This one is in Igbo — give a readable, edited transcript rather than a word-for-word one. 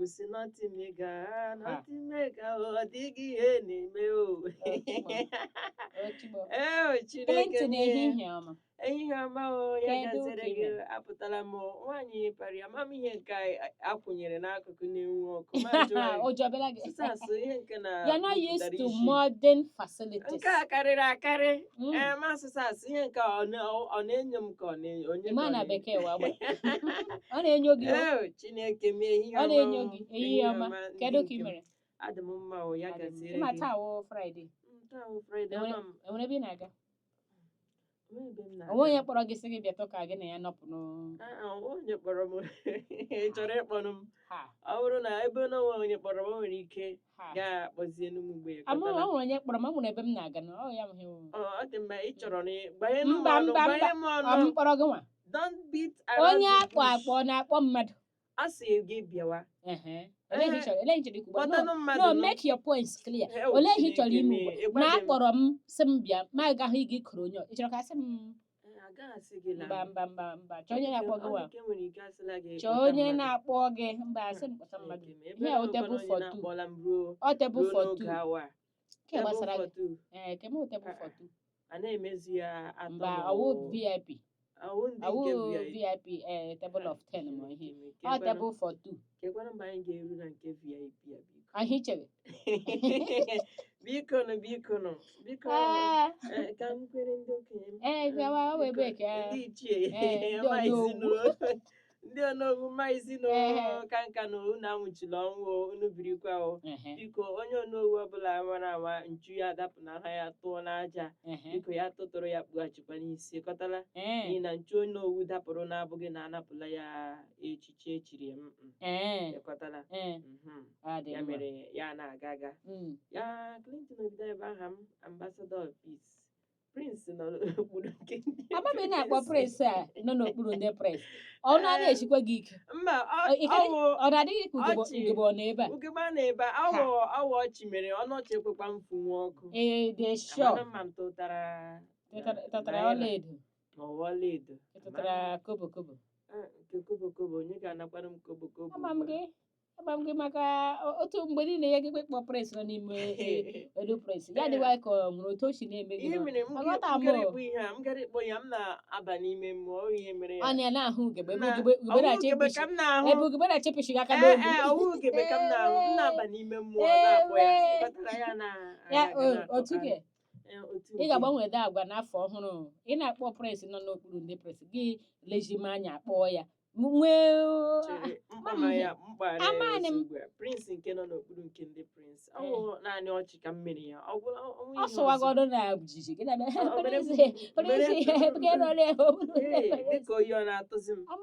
egwu si nothing mega Ha. nothing mega ọ dịghị ihe na-eme o Ochigbo. Ochigbo. Chineke Clinton m ehihie ọma. ehihie ọma o ya Kedu ka gazere ị gị mere? apụtala m nwaanyị pari amamihe nke akwụnyere n'akụkụ na-enwu ọkụ maazị nwanyị Ụjọ bịara gị. sụsasụ ihe nke na You're not used bupụtara to isi modern facilities. nke a karịrị akarị Mm. ma sụsasụ ihe nke ọ na-enyo m ka ọ na-onye ka Ịma ọ na na-enyo bekee wa gbara. Ọ na-enyo gị o. Chineke m ehihie Ọ ọma na-enyo o gị. ehihie Ehihie ọma. ọma ndị Kedu ka nke ị m mere? adị m mma o ya Adị m. gaziere Ịma gị taa wụ Friday. taa bụ Fraịde Enwere ama m enwere ebe ị na-aga? onwe ebe m Onwe onye na-aga kpọrọ gị sị gị bịa ka gị na ya nọpụ n'o. onye kpọrọ m ị chọrọ ịkpọnụ m Ha. ọ bụrụ na ebe na onwe onye kpọrọ m o nwere ike Ha. ga-akpọzienu m mgbe Amụ kọtala ọ nwere onye kpọrọ m, ọ nwere ebe m na-aga na ọ ya m hụ. ọ dị mma ị chọrọ na gbanyenu m Mba ọnụ mba mba. gbanye m Ọ ọnụ m kpọrọ gị nwa. don't beat around Onye the akpọ bush akpọ na-akpọ mmadụ. a sị gị bịawa Ehe. Olee ihe ị chọrọ? Olee ihe ị chọrọ ikwu? kpọtanụ No, mmadụ no, nụ make your points clear. Hell, Olee ihe ị chọrọ Chineke ime m ugbu a? Na ịgbaghị m akpọrọ m sị m bịa ma agaghị gị kụrụ onye ọ. Ị chọrọ ka sị m agaghị asị gị la mba mba mba mba. Chọọ onye na-akpọ gị nwa. ike nwere ike asịla gị Chọọ kpọta onye mmadụ na-akpọ gị mba asị m kpọta mmadụ. Chineke m ebe Ihe a na o tebụl onye for two. na-akpọla m ruo Ọ tebụl for n'oge two. awa Ke tebụl gbasara for gị. two Ke m tebụl for two. a na-emezi ya atọ Mba ma ọwụ ọ VIP. awụ ndị Ọwụ nke VIP VIP table of 10 ma ihe. Chineke Ọ tebụl for two. kekwana mgbe anyị ga-eru na nke VIP ya biko Ahụ chere. biko nụ biko nụ biko ka m kwere ndị okenye m Gawa ọ wee biko ebe ka ndị ichie ndị maizi ọnọgwu. ndị ọnọgwu maizi ka nka na unu anwụchila ọnwụ unu birikwa o biko onye ọnọgwu ọbụla mara ama nchu ya adapụ n'ahụ ya tụọ n'aja biko ya tụtụrụ ya kpughachikwa n'isi kọtala n'ihi na nchu ọnọgwu dapụrụ na-abụghị na anapụla ya echiche echiri ya kọtala ya mere ya na-aga aga ya Clinton obido ebe aha m ambassador of peace Prince nọ n'okpuru nke ndị Amaghị na-akpọ Prince a nọ n'okpuru ndị Prince. Ọ na-echikwa gị ike. mba Ọ na-adịghị ka ugegbe ọ nọ ebe a. ugegbe a na-ebe ọwụ ọchị mere ọnụ ọchị ekwekwa m funwu ọkụ Dị sure. amana mma m tụtara Tụtara ọlaedo. ọwa ọlaedo Tụtara kobo kobo. nke kobo kobo onye ga-anakwara m kobo kobo Ama m gị maka otu mgbe niile ya gị kpọ Prince nọ n'ime Edo Prince. Ya dịwa ka ọ nwere otu o si na-eme gị. ihe mere m gara ịkpọ ihe a m gara ịkpọ ya m na-aba n'ime mmụọ ihe mere ya Ọ na-ahụ ugegbe ebe ugegbe ugegbe ka m na-ahụ ebe ugegbe na-achịpịsị aka n'olu. ọwụ ugegbe ka m na-ahụ m na-aba n'ime mmụọ na-akpọ ya ịkpatara ya na otu gị otu ị ga-agbanwe ede agwa n'afọ ọhụrụ ị na-akpọ Prince nọ n'okpuru ndị Prince gị lejime anya kpọọ ya nwee mkpara Prince nke nọ n'okpuru nke ndị Prince ọ bụ naanị ọchị ka m mere ya ọ sụwagodo na jiji gị na dịka oyi ọ na-atụzi m